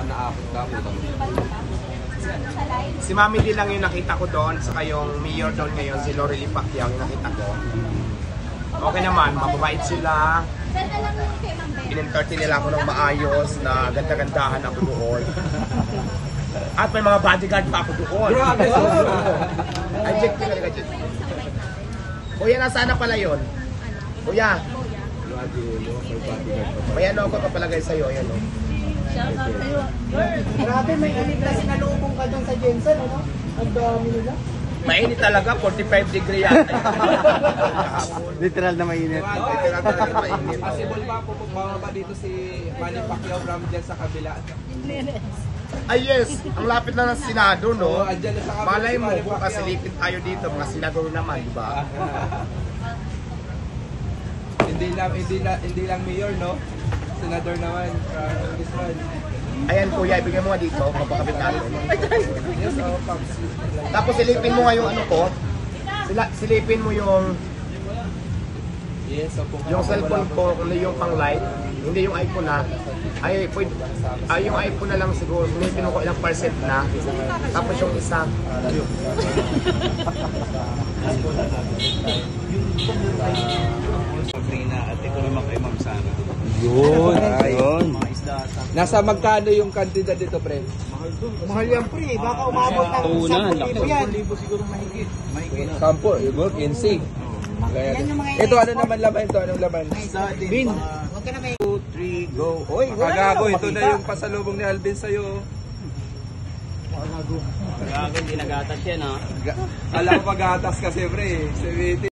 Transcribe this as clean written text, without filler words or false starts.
naakot ka po. Si Mami Lee lang yung nakita ko doon, saka yung mayor doon ngayon, si Lorely Pacquiao yung nakita ko. Okay naman, mababait sila. In-entertain nila ako ng maayos, na ganda-gandahan ako doon. At may mga bodyguard pa ako doon. Ay, check ka talaga, check. Kuya, nasaan na pala yun? Kuya. May ano ako papalagay sa'yo, ayan o. Grabe, may init na sinalubong ka doon sa Jensen, ano? Ang dami nila. Mainit talaga, 45 degree yata. Literal na mainit. Literal talaga mainit. Possible ba po ba dito si Manny Pacquiao from dyan sa kabila? Ay yes, ang lapit na ng Senado, no? Andyan na sa kabila. Malay mo, si Manny bukas Pacquiao. silipin tayo dito, mga senador naman, di ba? Hindi lang mayor, no? Senador naman from this one. Ayan kuya, ibigay mo nga dito, kapakabit natin. Yes, oh, Pops. Tapos silipin mo nga yung ano ko, silipin mo yung Yes, opo. yung cellphone ko, kundi yung pang light, hindi yung iPhone na. Yung iPhone na lang siguro, silipin mo ko ilang percent na. Tapos yung isa. Sabrina at ekonomi kay Ma'am Sana. Yun. Yun. Nasa magkano yung kantidad dito, pre? Mahal yan, pre. Baka umabot ng Una, 10,000 yan. Sampo, yun, 15. Ito, ano naman laman ito? Anong laman? Bin. Huwag ka na may... 2, 3, go. Oy, Kagago, ito na yung pasalubong ni Alvin sa'yo. Kagago, hindi nagatas yan ha. Alam ko pag-atas kasi, pre.